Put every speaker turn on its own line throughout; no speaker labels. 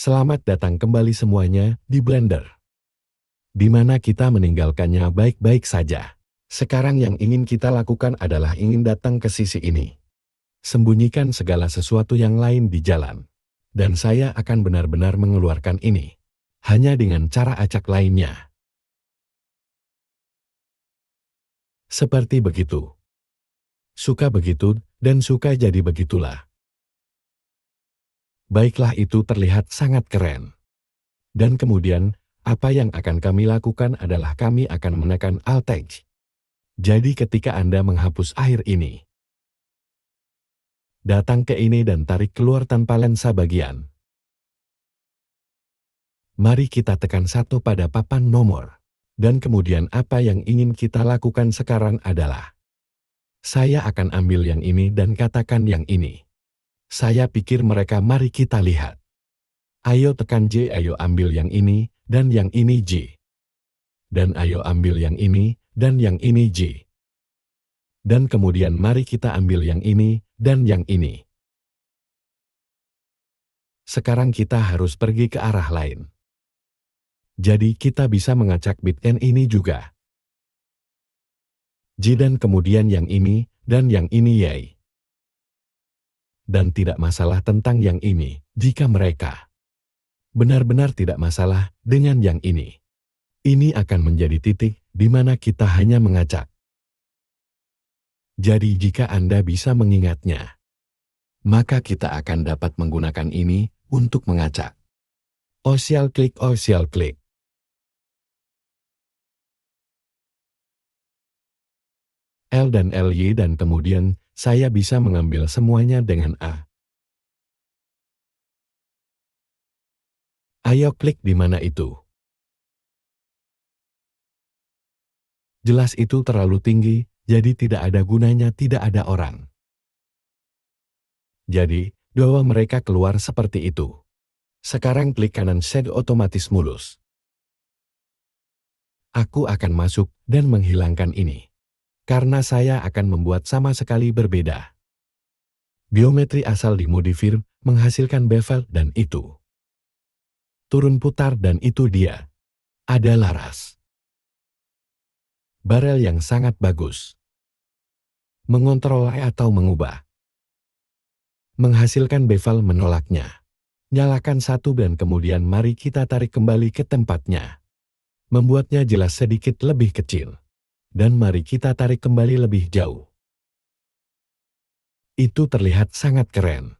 Selamat datang kembali semuanya di Blender, di mana kita meninggalkannya baik-baik saja. Sekarang yang ingin kita lakukan adalah ingin datang ke sisi ini. Sembunyikan segala sesuatu yang lain di jalan. Dan saya akan benar-benar mengeluarkan ini. Hanya dengan cara acak lainnya. Seperti begitu. Suka begitu, dan suka jadi begitulah. Baiklah, itu terlihat sangat keren. Dan kemudian, apa yang akan kami lakukan adalah kami akan menekan Alt+. Jadi ketika Anda menghapus akhir ini, datang ke ini dan tarik keluar tanpa lensa bagian. Mari kita tekan 1 pada papan nomor. Dan kemudian apa yang ingin kita lakukan sekarang adalah, saya akan ambil yang ini dan katakan yang ini. Saya pikir mereka, mari kita lihat. Ayo tekan J, ayo ambil yang ini, dan yang ini J. Dan ayo ambil yang ini, dan yang ini J. Dan kemudian mari kita ambil yang ini, dan yang ini. Sekarang kita harus pergi ke arah lain. Jadi kita bisa mengacak bit N ini juga. J dan kemudian yang ini, dan yang ini Y. Dan tidak masalah tentang yang ini, jika mereka benar-benar tidak masalah dengan yang ini. Ini akan menjadi titik di mana kita hanya mengacak. Jadi jika Anda bisa mengingatnya, maka kita akan dapat menggunakan ini untuk mengacak. Osial klik, osial klik. L dan LY dan kemudian saya bisa mengambil semuanya dengan A. Ayo klik di mana itu. Jelas itu terlalu tinggi, jadi tidak ada gunanya, tidak ada orang. Jadi, bawa mereka keluar seperti itu. Sekarang klik kanan shade otomatis mulus. Aku akan masuk dan menghilangkan ini. Karena saya akan membuat sama sekali berbeda. Geometri asal dimodifikasi menghasilkan bevel dan itu. Turun putar dan itu dia. Ada laras. Barel yang sangat bagus. Mengontrol atau mengubah. Menghasilkan bevel menolaknya. Nyalakan 1 dan kemudian mari kita tarik kembali ke tempatnya. Membuatnya jelas sedikit lebih kecil. Dan mari kita tarik kembali lebih jauh. Itu terlihat sangat keren.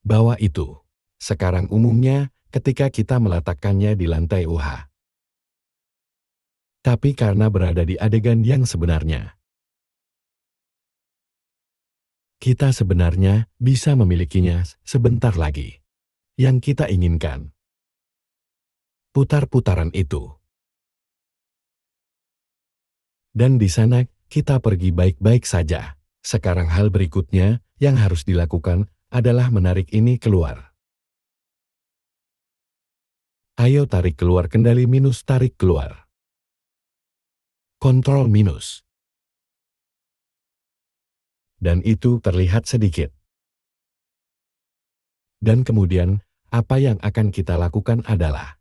Bawa itu. Sekarang umumnya ketika kita meletakkannya di lantai UH. Tapi karena berada di adegan yang sebenarnya, kita sebenarnya bisa memilikinya sebentar lagi. Yang kita inginkan. Putar-putaran itu. Dan di sana kita pergi baik-baik saja. Sekarang hal berikutnya yang harus dilakukan adalah menarik ini keluar. Ayo tarik keluar, kendali minus, tarik keluar. Kontrol minus. Dan itu terlihat sedikit. Dan kemudian, apa yang akan kita lakukan adalah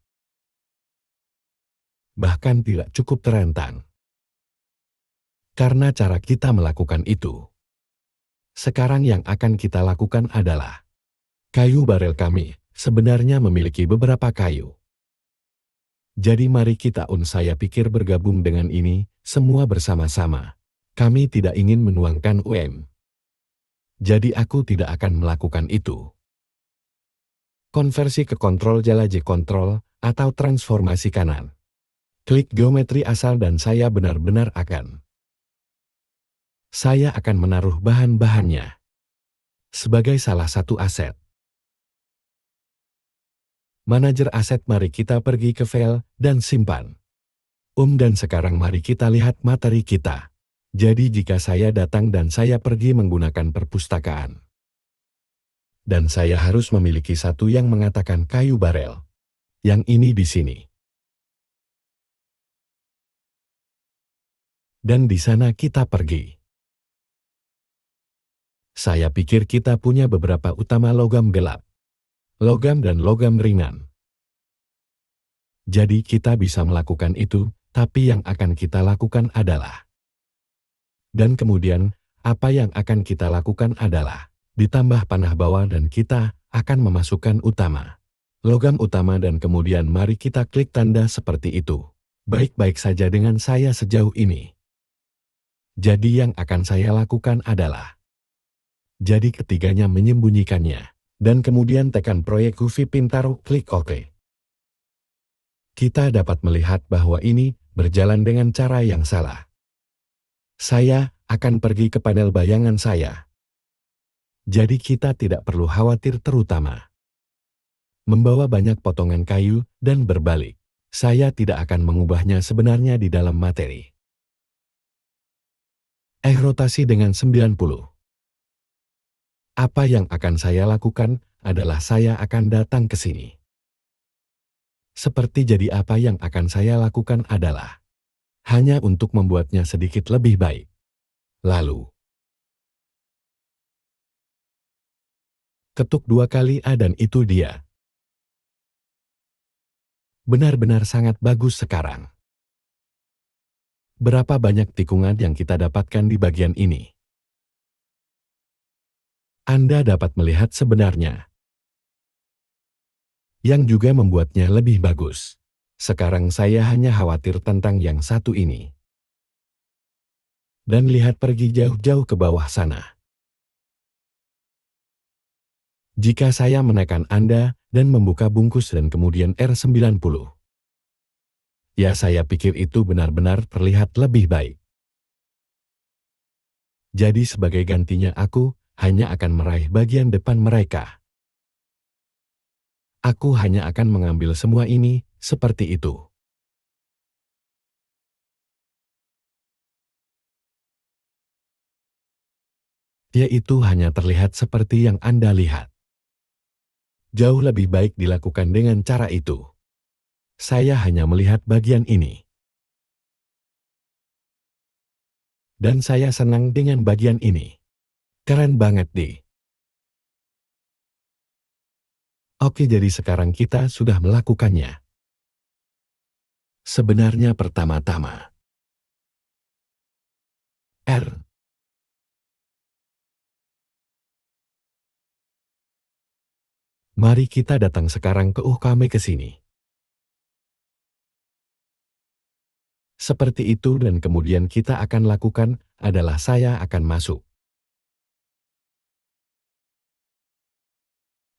bahkan tidak cukup terentang. Karena cara kita melakukan itu. Sekarang yang akan kita lakukan adalah kayu barel kami sebenarnya memiliki beberapa kayu. Jadi mari kita saya pikir bergabung dengan ini, semua bersama-sama. Kami tidak ingin menuangkan Jadi aku tidak akan melakukan itu. Konversi ke kontrol jala J kontrol, atau transformasi kanan. Klik geometri asal dan saya benar-benar akan. Saya akan menaruh bahan-bahannya. Sebagai salah satu aset. Manajer aset, mari kita pergi ke file dan simpan. Dan sekarang mari kita lihat materi kita. Jadi jika saya datang dan saya pergi menggunakan perpustakaan. Dan saya harus memiliki satu yang mengatakan kayu barel. Yang ini di sini. Dan di sana kita pergi. Saya pikir kita punya beberapa utama logam gelap, logam dan logam ringan. Jadi kita bisa melakukan itu, tapi yang akan kita lakukan adalah. Dan kemudian, apa yang akan kita lakukan adalah, ditambah panah bawah dan kita akan memasukkan utama. Logam utama dan kemudian mari kita klik tanda seperti itu. Baik-baik saja dengan saya sejauh ini. Jadi yang akan saya lakukan adalah. Jadi ketiganya menyembunyikannya. Dan kemudian tekan proyek UV pintar, klik OK. Kita dapat melihat bahwa ini berjalan dengan cara yang salah. Saya akan pergi ke panel bayangan saya. Jadi kita tidak perlu khawatir terutama membawa banyak potongan kayu dan berbalik. Saya tidak akan mengubahnya sebenarnya di dalam materi. Rotasi dengan 90. Apa yang akan saya lakukan adalah saya akan datang ke sini. Seperti jadi apa yang akan saya lakukan adalah hanya untuk membuatnya sedikit lebih baik. Lalu, ketuk 2 kali A dan itu dia. Benar-benar sangat bagus sekarang. Berapa banyak tikungan yang kita dapatkan di bagian ini? Anda dapat melihat sebenarnya. Yang juga membuatnya lebih bagus. Sekarang saya hanya khawatir tentang yang satu ini. Dan lihat pergi jauh-jauh ke bawah sana. Jika saya menekan Anda dan membuka bungkus dan kemudian R90. Ya, saya pikir itu benar-benar terlihat lebih baik. Jadi sebagai gantinya aku hanya akan meraih bagian depan mereka. Aku hanya akan mengambil semua ini seperti itu. Dia itu hanya terlihat seperti yang Anda lihat. Jauh lebih baik dilakukan dengan cara itu. Saya hanya melihat bagian ini. Dan saya senang dengan bagian ini. Keren banget, di. Oke, jadi sekarang kita sudah melakukannya. Sebenarnya pertama-tama. R. Mari kita datang sekarang ke kami ke sini. Seperti itu dan kemudian kita akan lakukan adalah saya akan masuk.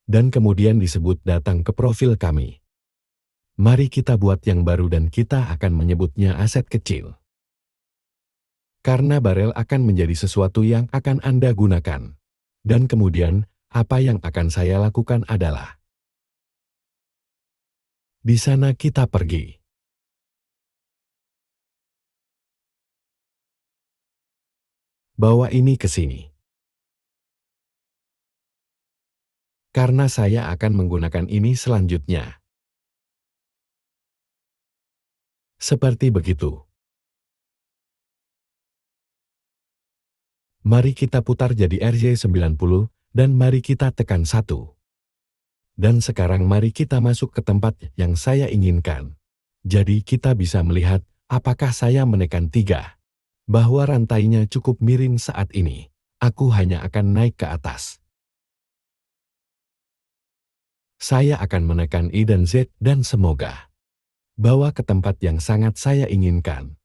Dan kemudian disebut datang ke profil kami. Mari kita buat yang baru dan kita akan menyebutnya aset kecil. Karena barel akan menjadi sesuatu yang akan Anda gunakan. Dan kemudian, apa yang akan saya lakukan adalah di sana kita pergi. Bawa ini ke sini. Karena saya akan menggunakan ini selanjutnya. Seperti begitu. Mari kita putar jadi RJ90, dan mari kita tekan 1. Dan sekarang mari kita masuk ke tempat yang saya inginkan. Jadi kita bisa melihat apakah saya menekan 3. Bahwa rantainya cukup miring saat ini. Aku hanya akan naik ke atas. Saya akan menekan I dan Z dan semoga bawa ke tempat yang sangat saya inginkan.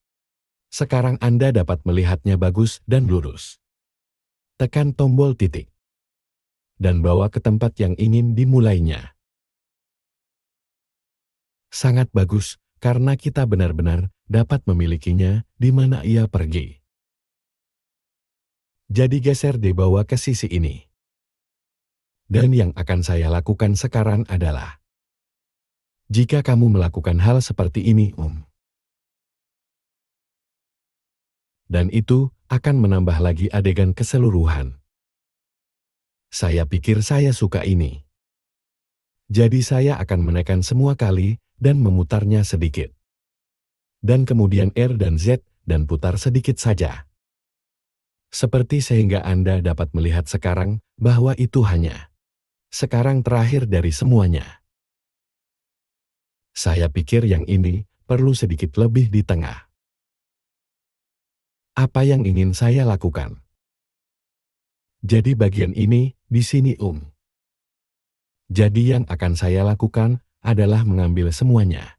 Sekarang Anda dapat melihatnya bagus dan lurus. Tekan tombol titik. Dan bawa ke tempat yang ingin dimulainya. Sangat bagus, karena kita benar-benar dapat memilikinya di mana ia pergi. Jadi geser dibawa ke sisi ini. Dan yang akan saya lakukan sekarang adalah, jika kamu melakukan hal seperti ini, dan itu akan menambah lagi adegan keseluruhan. Saya pikir saya suka ini. Jadi saya akan menekan semua kali dan memutarnya sedikit. Dan kemudian R dan Z dan putar sedikit saja. Seperti sehingga Anda dapat melihat sekarang bahwa itu hanya sekarang terakhir dari semuanya. Saya pikir yang ini perlu sedikit lebih di tengah. Apa yang ingin saya lakukan? Jadi bagian ini di sini Jadi yang akan saya lakukan adalah mengambil semuanya.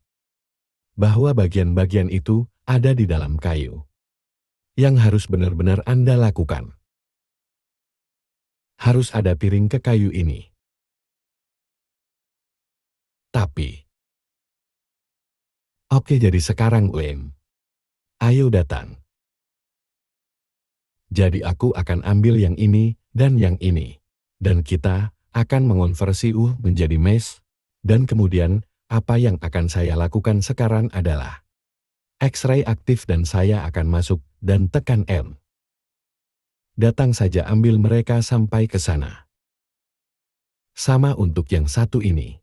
Bahwa bagian-bagian itu ada di dalam kayu. Yang harus benar-benar Anda lakukan. Harus ada piring ke kayu ini. Tapi, oke jadi sekarang ayo datang. Jadi aku akan ambil yang ini dan yang ini. Dan kita akan mengonversi menjadi mesh. Dan kemudian, apa yang akan saya lakukan sekarang adalah X-ray aktif dan saya akan masuk dan tekan M. Datang saja ambil mereka sampai ke sana. Sama untuk yang satu ini.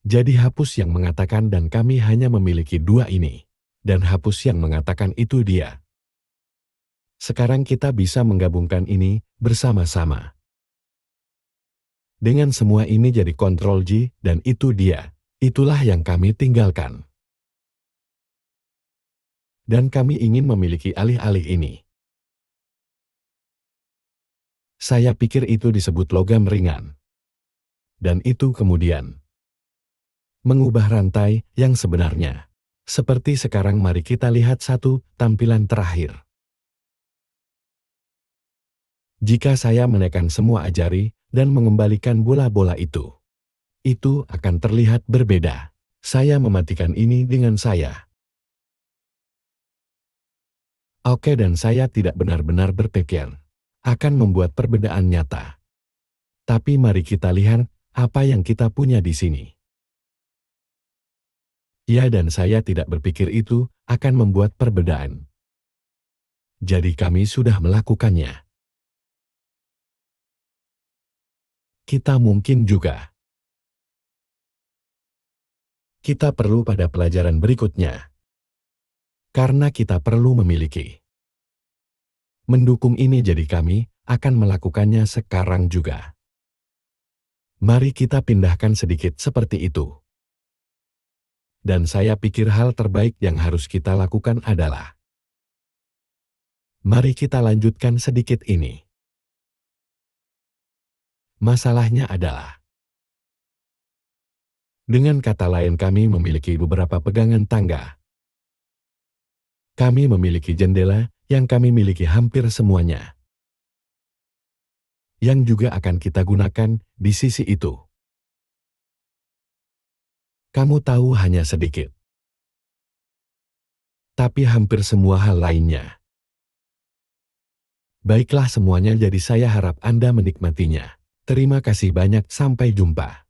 Jadi hapus yang mengatakan dan kami hanya memiliki dua ini. Dan hapus yang mengatakan itu dia. Sekarang kita bisa menggabungkan ini bersama-sama. Dengan semua ini jadi Ctrl J dan itu dia. Itulah yang kami tinggalkan. Dan kami ingin memiliki alih-alih ini. Saya pikir itu disebut logam ringan. Dan itu kemudian mengubah rantai yang sebenarnya. Seperti sekarang mari kita lihat satu tampilan terakhir. Jika saya menekan semua jari dan mengembalikan bola-bola itu akan terlihat berbeda. Saya mematikan ini dengan saya. Oke dan saya tidak benar-benar berpikir akan membuat perbedaan nyata. Tapi mari kita lihat apa yang kita punya di sini. Ya dan saya tidak berpikir itu akan membuat perbedaan. Jadi kami sudah melakukannya. Kita mungkin juga. Kita perlu pada pelajaran berikutnya. Karena kita perlu memiliki. Mendukung ini jadi kami akan melakukannya sekarang juga. Mari kita pindahkan sedikit seperti itu. Dan saya pikir hal terbaik yang harus kita lakukan adalah mari kita lanjutkan sedikit ini. Masalahnya adalah dengan kata lain kami memiliki beberapa pegangan tangga. Kami memiliki jendela yang kami miliki hampir semuanya. Yang juga akan kita gunakan di sisi itu. Kamu tahu hanya sedikit. Tapi hampir semua hal lainnya. Baiklah semuanya jadi saya harap Anda menikmatinya. Terima kasih banyak sampai jumpa.